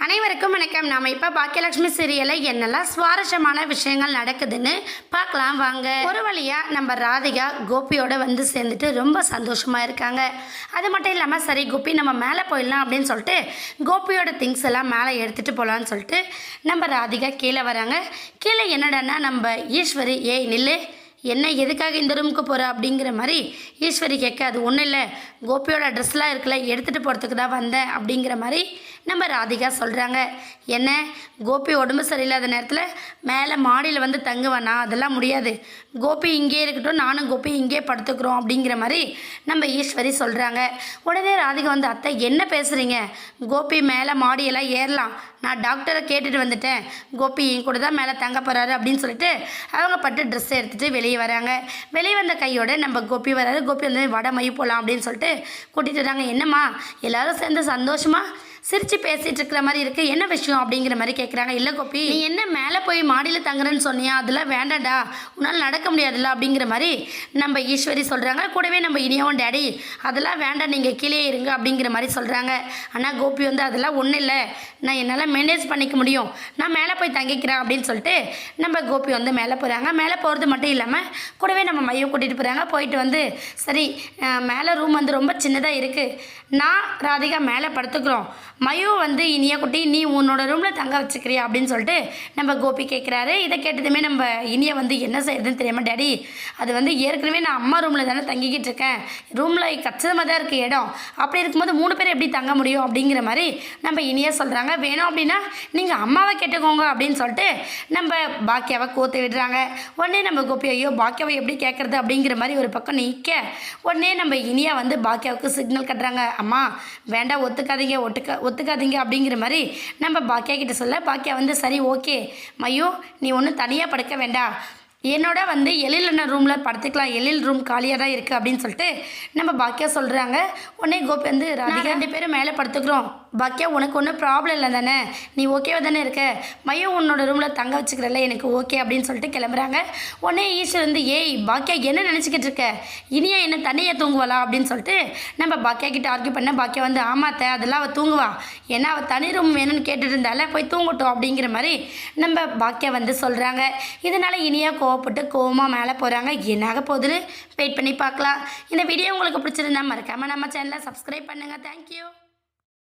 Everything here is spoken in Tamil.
அனைவருக்கும் வணக்கம். நாம் இப்போ பாக்கியலட்சுமி சீரியலில் என்னெல்லாம் சுவாரஸ்யமான விஷயங்கள் நடக்குதுன்னு பார்க்கலாம் வாங்க. ஒரு வழியாக நம்ம ராதிகா கோபியோட வந்து சேர்ந்துட்டு ரொம்ப சந்தோஷமாக இருக்காங்க. அது மட்டும் இல்லாமல் சரி கோபி நம்ம மேலே போயிடலாம் அப்படின்னு சொல்லிட்டு கோபியோட திங்ஸ் எல்லாம் மேலே எடுத்துகிட்டு போகலான்னு சொல்லிட்டு நம்ம ராதிகா கீழே வராங்க. கீழே என்னடான்னா நம்ம ஈஸ்வரி ஏய் நில்லு, என்ன எதுக்காக இந்த ரூமுக்கு போகிற அப்படிங்கிற மாதிரி ஈஸ்வரி கேட்க, அது ஒன்றும் இல்லை கோபியோட ட்ரெஸ்லாம் இருக்குல்ல எடுத்துகிட்டு போகிறதுக்கு தான் வந்தேன் அப்படிங்கிற மாதிரி நம்ம ராதிகா சொல்கிறாங்க. என்ன கோபி உடம்பு சரியில்லாத நேரத்தில் மேலே மாடியில் வந்து தங்குவானா? அதெல்லாம் முடியாது, கோபி இங்கே இருக்கட்டும், நானும் கோபி இங்கே படுத்துக்கிறோம் அப்படிங்கிற மாதிரி நம்ம ஈஸ்வரி சொல்கிறாங்க. உடனே ராதிகா வந்து அத்தை என்ன பேசுகிறீங்க, கோபி மேலே மாடியெல்லாம் ஏறலாம், நான் டாக்டரை கேட்டுட்டு வந்துட்டேன், கோபி என் கூட தான் மேலே தங்க போகிறாரு அப்படின்னு சொல்லிட்டு அவங்க பட்டு ட்ரெஸ்ஸை எடுத்துகிட்டு வெளியே வராங்க. வெளியே வந்த கையோடு நம்ம கோபி வராரு. கோபி வந்து வடை மை போகலாம் அப்படின்னு சொல்லிட்டு கூட்டிகிட்டு வராங்க. என்னம்மா எல்லாரும் சேர்ந்து சந்தோஷமாக சிரித்து பேசிகிட்டு இருக்கிற மாதிரி இருக்குது, என்ன விஷயம் அப்படிங்கிற மாதிரி கேட்குறாங்க. இல்லை கோபி நீ என்ன மேலே போய் மாடியில் தங்குறேன்னு சொன்னியா, அதெல்லாம் வேண்டாம்டா, உன்னால் நடக்க முடியாதுல்ல அப்படிங்கிற மாதிரி நம்ம ஈஸ்வரி சொல்கிறாங்க. கூடவே நம்ம இனியாவும் டேடி அதெல்லாம் வேண்டாம், நீங்கள் கீழே இருங்க அப்படிங்கிற மாதிரி சொல்கிறாங்க. ஆனால் கோபி வந்து அதெல்லாம் ஒன்றும் இல்லை, நான் என்னால் மேனேஜ் பண்ணிக்க முடியும், நான் மேலே போய் தங்கிக்கிறேன் அப்படின்னு சொல்லிட்டு நம்ம கோபி வந்து மேலே போகிறாங்க. மேலே போகிறது மட்டும் இல்லாமல் கூடவே நம்ம மையம் கூட்டிகிட்டு போகிறாங்க. போயிட்டு வந்து சரி மேலே ரூம் வந்து ரொம்ப சின்னதாக இருக்குது, நான் ராதிகா மேலே படுத்துக்கிறோம், மயு வந்து இனிய குட்டி நீ உன்னோட ரூமில் தங்க வச்சுக்கிறியா அப்படின்னு சொல்லிட்டு நம்ம கோபி கேட்குறாரு. இதை கேட்டதுமே நம்ம இனிய வந்து என்ன செய்யறதுன்னு தெரியாமல் டேடி அது வந்து ஏற்கனவே நான் அம்மா ரூமில் தானே தங்கிக்கிட்டு இருக்கேன், ரூமில் கச்சிதமாக தான் இருக்குது இடம், அப்படி இருக்கும்போது 3 பேர் எப்படி தங்க முடியும் அப்படிங்கிற மாதிரி நம்ம இனிய சொல்கிறாங்க. வேணும் அப்படின்னா நீங்கள் அம்மாவை கேட்டுக்கோங்க அப்படின்னு சொல்லிட்டு நம்ம பாக்கியாவை கோத்து விடுறாங்க. உடனே நம்ம கோபி ஐயோ பாக்கியாவை எப்படி கேட்குறது அப்படிங்கிற மாதிரி ஒரு பக்கம் நிற்க, உடனே நம்ம இனியா வந்து பாக்கியாவுக்கு சிக்னல் கட்டுறாங்க. அம்மா வேண்டாம் ஒத்துக்காதீங்க ஒத்துக்காதீங்க அப்படிங்கிற மாதிரி நம்ம பாக்கியா கிட்ட சொல்ல, பாக்கியா வந்து சரி ஓகே மையோ நீ ஒன்றும் தனியாக படுக்க வேண்டாம், என்னோட வந்து எழில் ரூமில் படுத்துக்கலாம், எழில் ரூம் காலியாக தான் இருக்குது அப்படின்னு சொல்லிட்டு நம்ம பாக்கியா சொல்கிறாங்க. உடனே கோபி வந்து ராதிகா 2 பேரும் மேலே படுத்துக்கிறோம், பாக்கியா உனக்கு ஒன்றும் ப்ராப்ளம் இல்லை தானே, நீ ஓகேவா தானே இருக்க, மையம் உன்னோட ரூமில் தங்க வச்சுக்கிறல்ல, எனக்கு ஓகே அப்படின்னு சொல்லிட்டு கிளம்புறாங்க. உடனே ஈஸ்வர் வந்து ஏய் பாக்கியா என்ன நினச்சிக்கிட்டு இருக்க, இனியா என்ன தனியாக தூங்குவாளா அப்படின்னு சொல்லிட்டு நம்ம பாக்கியா கிட்ட ஆர்கியூ பண்ண. பாக்கியா வந்து ஆமாத்த அதெல்லாம் அவள் தூங்குவா, ஏன்னா அவள் தனி ரூம் வேணும்னு கேட்டுட்டு இருந்தால போய் தூங்கட்டும் அப்படிங்கிற மாதிரி நம்ம பாக்கியா வந்து சொல்கிறாங்க. இதனால் இனியா கோவப்பட்டு கோவமாக மேலே போகிறாங்க. என்னாக போகுதுன்னு வெயிட் பண்ணி பார்க்கலாம். இந்த வீடியோ உங்களுக்கு பிடிச்சிருந்தா மறக்காமல் நம்ம சேனலை சப்ஸ்கிரைப் பண்ணுங்கள். தேங்க்யூ.